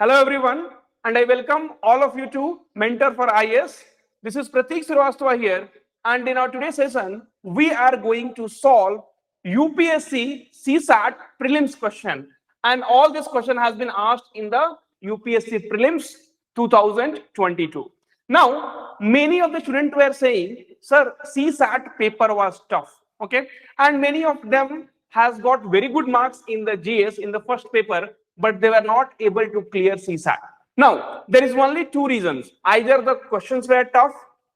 Hello everyone, and I welcome all of you to Mentor for IAS. This is Pratik Srivastava here, and in our today's session, we are going to solve UPSC CSAT prelims question. And all this question has been asked in the UPSC prelims 2022. Now, many of the students were saying, sir, CSAT paper was tough, okay? And many of them has got very good marks in the GS in the first paper, but they were not able to clear CSAT. Now, there is only two reasons. Either the questions were tough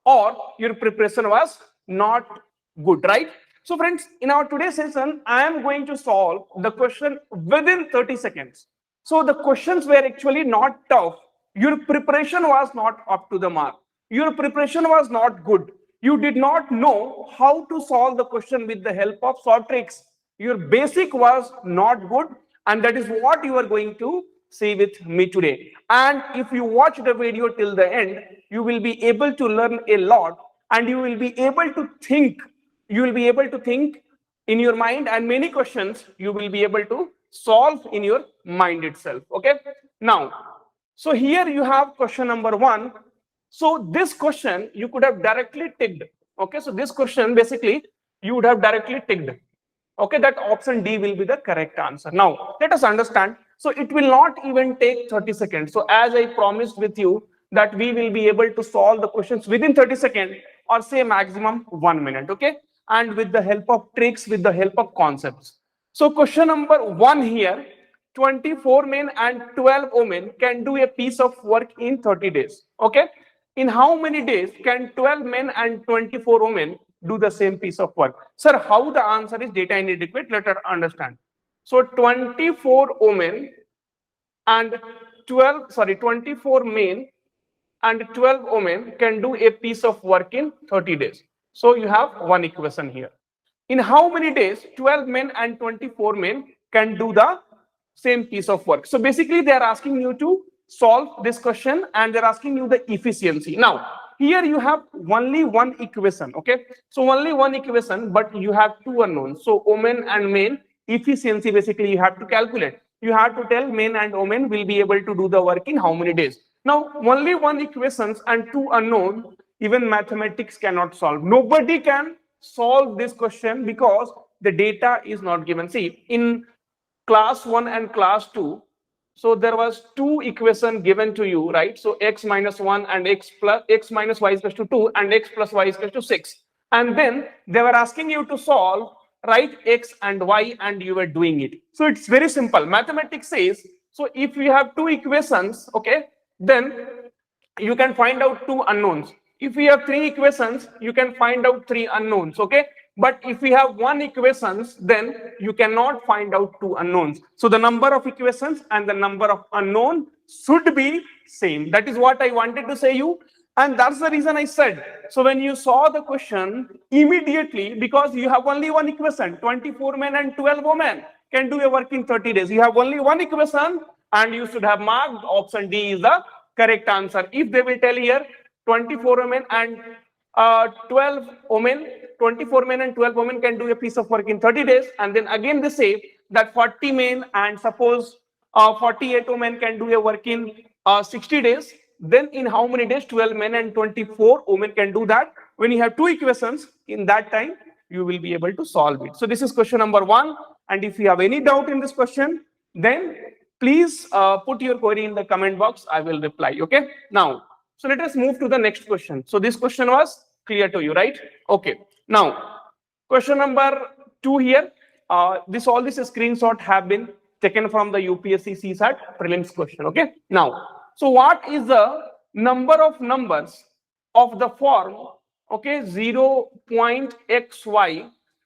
or your preparation was not good, right? So friends, in our today's session, I am going to solve the question within 30 seconds. So the questions were actually not tough. Your preparation was not up to the mark. Your preparation was not good. You did not know how to solve the question with the help of short tricks. Your basic was not good, and that is what you are going to see with me today. And if you watch the video till the end, you will be able to learn a lot, and you will be able to think. You will be able to think in your mind, and many questions you will be able to solve in your mind itself. Okay. Now, so here you have question number 1. So this question you could have directly ticked. Okay. So this question basically you would have directly ticked. Okay, that option D will be the correct answer. Now, let us understand. So it will not even take 30 seconds. So as I promised with you that we will be able to solve the questions within 30 seconds or say maximum 1 minute. Okay, and with the help of tricks, with the help of concepts. So question number 1 here, 24 men and 12 women can do a piece of work in 30 days. Okay, in how many days can 12 men and 24 women do the same piece of work? Sir, how the answer is data inadequate? Let us understand. So 24 women and 24 men and 12 women can do a piece of work in 30 days. So you have one equation here. In how many days 12 men and 24 men can do the same piece of work? So basically they are asking you to solve this question, and they're asking you the efficiency. Now, here you have only one equation. Okay, so only one equation, but you have two unknowns. So women and men efficiency, basically you have to calculate. You have to tell men and women will be able to do the work in how many days. Now, only one equations and two unknown, even mathematics cannot solve. Nobody can solve this question because the data is not given. See, in class 1 and class 2, so there was two equation given to you, right? So x minus 1 and x minus y is equal to 2 and x plus y is equal to 6. And then they were asking you to solve, right, x and y, and you were doing it. So it's very simple. Mathematics says, so if you have two equations, okay, then you can find out two unknowns. If you have three equations, you can find out three unknowns. Okay, but if we have one equations, then you cannot find out two unknowns. So the number of equations and the number of unknown should be same. That is what I wanted to say you, and that's the reason I said. So when you saw the question, immediately, because you have only one equation, 24 men and 12 women can do a work in 30 days. You have only one equation, and you should have marked option D is the correct answer. If they will tell here 24 women and 12 women, 24 men and 12 women can do a piece of work in 30 days, and then again they say that 40 men and suppose 48 women can do a work in 60 days, then in how many days 12 men and 24 women can do that? When you have two equations, in that time you will be able to solve it. So this is question number 1, and if you have any doubt in this question, then please put your query in the comment box. I will reply. Okay, now, so let us move to the next question. So this question was clear to you, right? Okay, now question number 2 here. All this screenshot have been taken from the UPSC CSAT prelims question. Okay, now, so what is the number of numbers of the form, okay, 0.xy,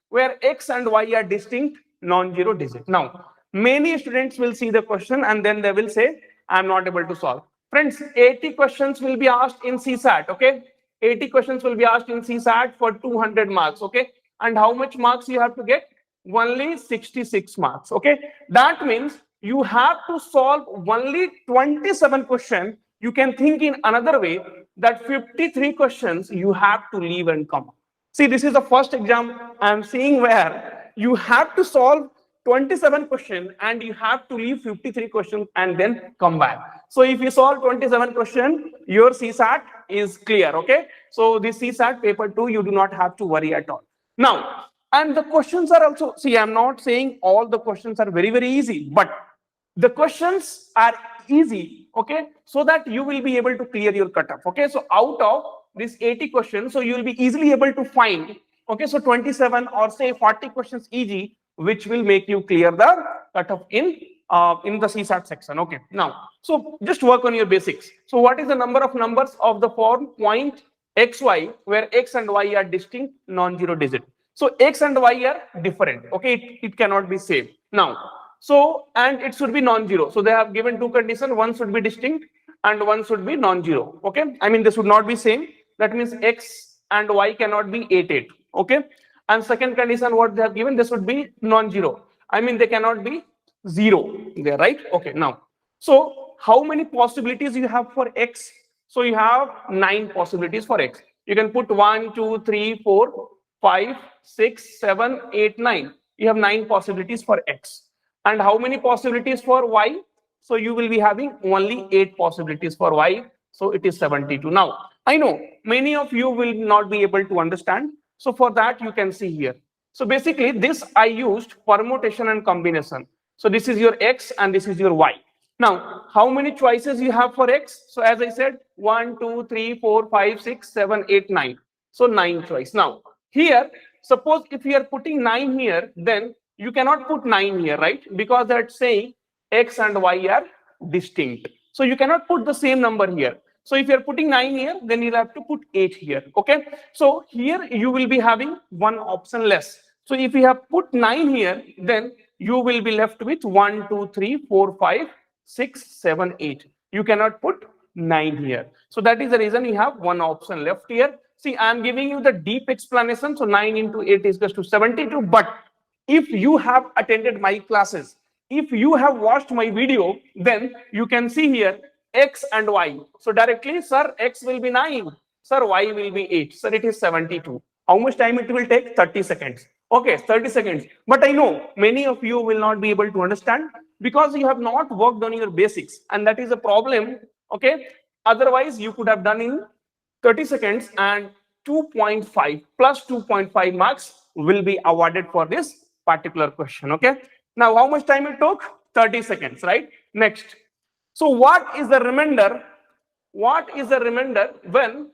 where x and y are distinct non-zero digits? Now, many students will see the question and then they will say, I'm not able to solve. Friends, 80 questions will be asked in CSAT. Okay, 80 questions will be asked in CSAT for 200 marks. Okay, and how much marks you have to get? Only 66 marks. Okay, that means you have to solve only 27 questions. You can think in another way that 53 questions you have to leave and come. See, this is the first exam I am seeing where you have to solve 27 questions and you have to leave 53 questions and then come back. So if you solve 27 questions, your CSAT is clear, okay? So this CSAT paper 2, you do not have to worry at all. Now, and the questions are also, see, I'm not saying all the questions are very, very easy, but the questions are easy, okay, so that you will be able to clear your cutoff, okay? So out of this 80 questions, so you will be easily able to find, okay, so 27 or say 40 questions easy, which will make you clear the cutoff in the CSAT section, okay? Now, so just work on your basics. So what is the number of numbers of the form point xy, where x and y are distinct non-zero digit? So x and y are different, okay? It cannot be same. Now, so, and it should be non-zero. So they have given two conditions, one should be distinct and one should be non-zero, okay? I mean, they should not be same. That means x and y cannot be 8, 8, okay? And second condition, what they have given, they should be non-zero. I mean, they cannot be 0 there, right? Okay, now, so how many possibilities you have for x? So you have 9 possibilities for x. You can put 1, 2, 3, 4, 5, 6, 7, 8, 9. You have 9 possibilities for x. And how many possibilities for y? So you will be having only 8 possibilities for y. So it is 72. Now, I know many of you will not be able to understand. So for that, you can see here. So basically, this I used permutation and combination. So this is your x and this is your y. Now, how many choices you have for x? So as I said, 1, 2, 3, 4, 5, 6, 7, 8, 9. So 9 choice. Now, here, suppose if you are putting 9 here, then you cannot put 9 here, right? Because that's saying x and y are distinct. So you cannot put the same number here. So if you're putting 9 here, then you'll have to put 8 here, okay? So here you will be having one option less. So if you have put 9 here, then you will be left with 1, 2, 3, 4, 5, 6, 7, 8. You cannot put 9 here. So that is the reason you have one option left here. See, I'm giving you the deep explanation. So 9 into 8 is equal to 72. But if you have attended my classes, if you have watched my video, then you can see here x and y. So directly, sir, x will be 9. Sir, y will be 8. Sir, it is 72. How much time it will take? 30 seconds. Okay, 30 seconds. But I know many of you will not be able to understand because you have not worked on your basics. And that is a problem, okay? Otherwise, you could have done in 30 seconds and 2.5 plus 2.5 marks will be awarded for this particular question, okay? Now, how much time it took? 30 seconds, right? Next. So what is the remainder? What is the remainder when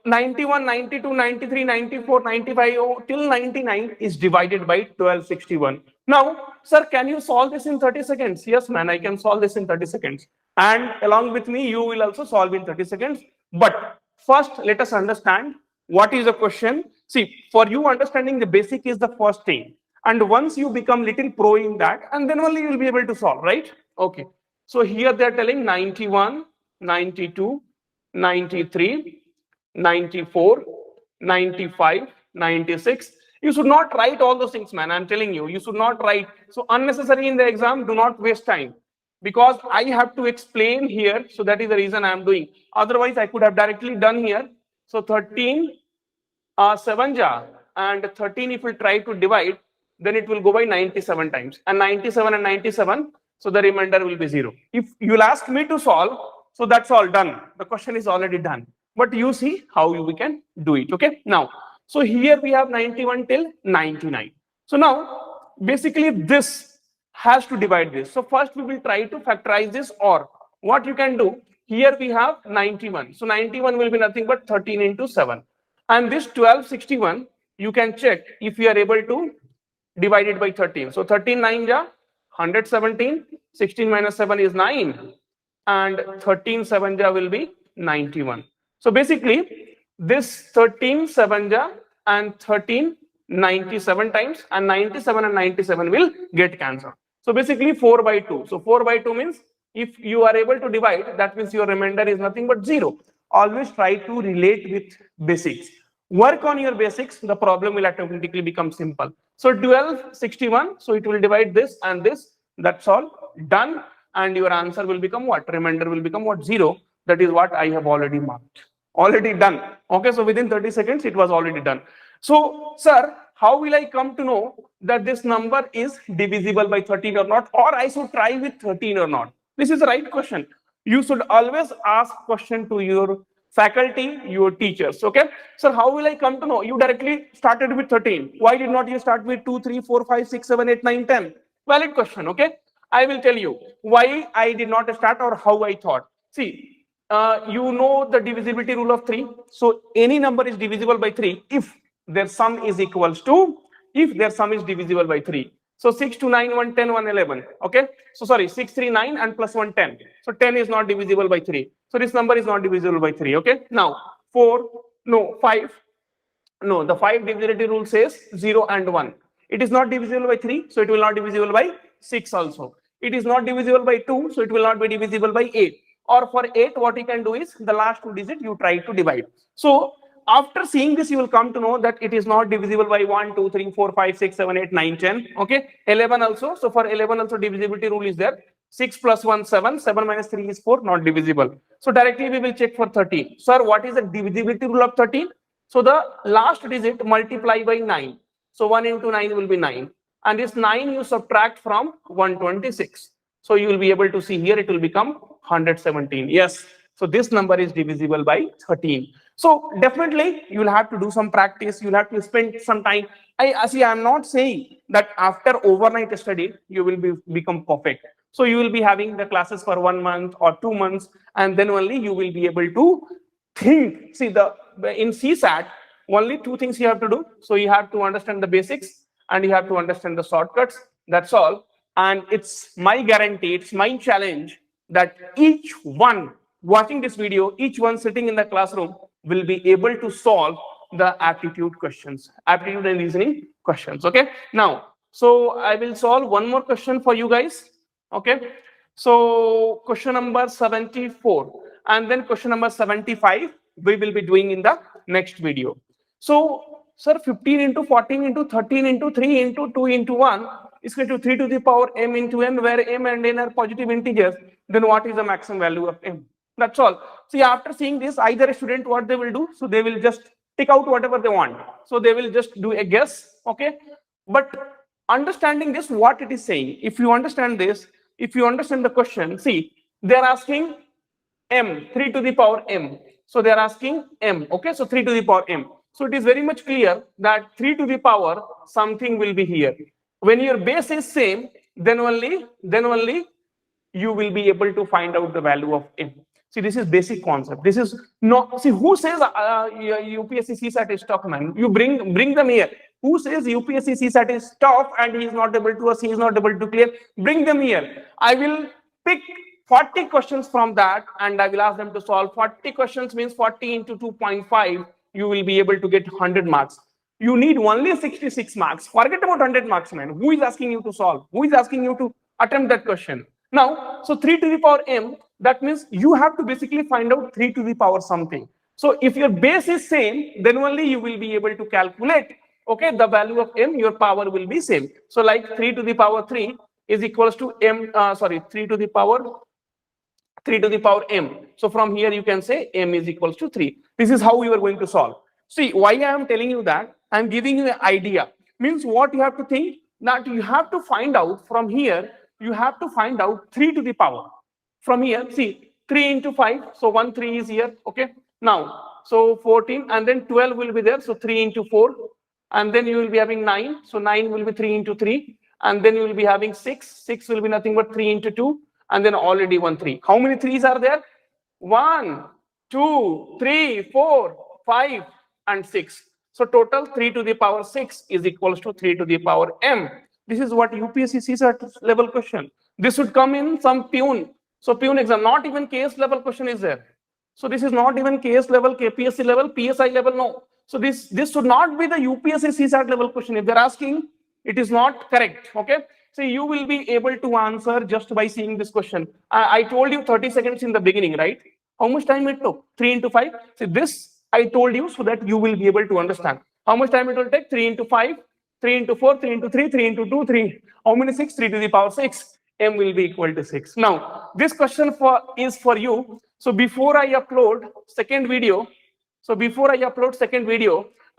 91, 92, 93, 94, 95 till 99 is divided by 1261? Now, sir, can you solve this in 30 seconds? Yes, man, I can solve this in 30 seconds. And along with me, you will also solve in 30 seconds. But first, let us understand what is the question. See, for you, understanding the basic is the first thing. And once you become little pro in that, and then only you will be able to solve, right? Okay. So here they are telling 91, 92, 93, 94, 95, 96. You should not write all those things, man. I'm telling you, you should not write. So unnecessary in the exam, do not waste time. Because I have to explain here. So that is the reason I am doing. Otherwise, I could have directly done here. So 13, 7 ja, and 13 if we try to divide, then it will go by 97 times. And 97 and 97, so the remainder will be 0. If you'll ask me to solve, so that's all done. The question is already done. But you see how we can do it, okay? Now, so here we have 91 till 99. So now, basically this has to divide this. So first we will try to factorize this, or what you can do, here we have 91. So 91 will be nothing but 13 into 7. And this 1261, you can check if you are able to divide it by 13. So 13 9 ja, 117, 16 minus 7 is 9, and 13 7 ja will be 91. So basically, this 13 7 ja and 13 97 times, and 97 and 97 will get cancelled. So basically 4 by 2. So 4 by 2 means if you are able to divide, that means your remainder is nothing but 0. Always try to relate with basics. Work on your basics, the problem will automatically become simple. So 1261, so it will divide this and this, that's all done, and your answer will become what? Remainder will become what? 0. That is what I have already marked. Already done. Okay, so within 30 seconds, it was already done. So, sir, how will I come to know that this number is divisible by 13 or not, or I should try with 13 or not? This is the right question. You should always ask question to your faculty, your teachers. Okay, sir, how will I come to know? You directly started with 13. Why did not you start with 2, 3, 4, 5, 6, 7, 8, 9, 10? Valid question. Okay, I will tell you why I did not start or how I thought. See, you know the divisibility rule of 3. So any number is divisible by 3 if their sum is equals to, if their sum is divisible by 3. So 6 to 9, 1, 10, 1, 11. Okay. So sorry, 6, 3, 9 and plus 1, 10. So 10 is not divisible by 3. So this number is not divisible by 3. Okay. Now 4, no, 5. No, the 5 divisibility rule says 0 and 1. It is not divisible by 3, so it will not divisible by 6 also. It is not divisible by 2, so it will not be divisible by 8. Or for 8, what you can do is the last 2 digits you try to divide. So after seeing this, you will come to know that it is not divisible by 1, 2, 3, 4, 5, 6, 7, 8, 9, 10. Okay, 11 also. So for 11 also divisibility rule is there. 6 plus 1, 7. 7 minus 3 is 4, not divisible. So directly we will check for 13. Sir, what is the divisibility rule of 13? So the last digit multiply by 9. So 1 into 9 will be 9. And this 9 you subtract from 126. So you will be able to see here it will become 117. Yes. So this number is divisible by 13. So definitely you will have to do some practice. You will have to spend some time. I am not saying that after overnight study you will become perfect. So you will be having the classes for 1 month or 2 months, and then only you will be able to think. See, in CSAT, only 2 things you have to do. So you have to understand the basics and you have to understand the shortcuts. That's all. And it's my guarantee, it's my challenge that each one watching this video, each one sitting in the classroom will be able to solve the aptitude questions, aptitude and reasoning questions. Okay. Now, so I will solve one more question for you guys. Okay. So question number 74 and then question number 75 we will be doing in the next video. So, sir, 15 into 14 into 13 into 3 into 2 into 1 is equal to 3 to the power m into n, where m and n are positive integers. Then what is the maximum value of m? That's all. See, after seeing this, either a student, what they will do, so they will just tick out whatever they want. So they will just do a guess. Okay. But understanding this, what it is saying, if you understand this, if you understand the question, see, they're asking m, 3 to the power m. So they're asking m. Okay. So 3 to the power m. So it is very much clear that 3 to the power something will be here. When your base is same, then only you will be able to find out the value of m. See, this is basic concept. This is not, see, who says UPSC CSAT is tough, man? You bring them here. Who says UPSC CSAT is tough and he is not able to, or he is not able to clear? Bring them here. I will pick 40 questions from that and I will ask them to solve. 40 questions means 40 into 2.5. You will be able to get 100 marks. You need only 66 marks. Forget about 100 marks, man. Who is asking you to solve? Who is asking you to attempt that question? Now, so 3 to the power m, that means you have to basically find out 3 to the power something. So if your base is same, then only you will be able to calculate, okay, the value of m, your power will be same. So like 3 to the power 3 is equals to m, 3 to the power m. So from here you can say m is equals to 3. This is how you are going to solve. See, why I am telling you that, I am giving you an idea. Means what you have to think, that you have to find out from here, you have to find out 3 to the power. From here, see, 3 into 5, so 1 3 is here, okay. Now, so 14 and then 12 will be there, so 3 into 4, and then you will be having 9, so 9 will be 3 into 3, and then you will be having 6 will be nothing but 3 into 2, and then already 1 3. How many 3s are there? 1, 2, 3, 4, 5 and 6. So total 3 to the power 6 is equals to 3 to the power m. This is what UPSC CSAT level question. This would come in some Pune. So Pune exam, not even KS level question is there. So this is not even KS level, KPSC level, PSI level, no. So this should not be the UPSC CSAT level question. If they're asking, it is not correct, okay. So you will be able to answer just by seeing this question. I told you 30 seconds in the beginning, right? How much time it took? 3 into 5. See, this I told you so that you will be able to understand. How much time it will take? 3 into 5, 3 into 4, 3 into 3, 3 into 2, 3. How many 6? 3 to the power 6. M will be equal to 6. Now, this question is for you. So before I upload second video,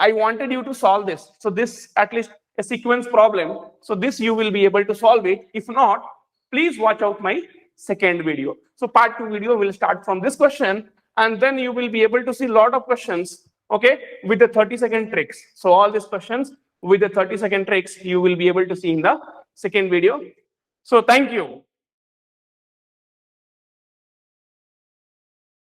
I wanted you to solve this. So this at least a sequence problem. So this you will be able to solve it. If not, please watch out my second video. So part 2 video will start from this question, and then you will be able to see a lot of questions, okay, with the 30-second tricks. So all these questions with the 30-second tricks you will be able to see in the second video. So thank you.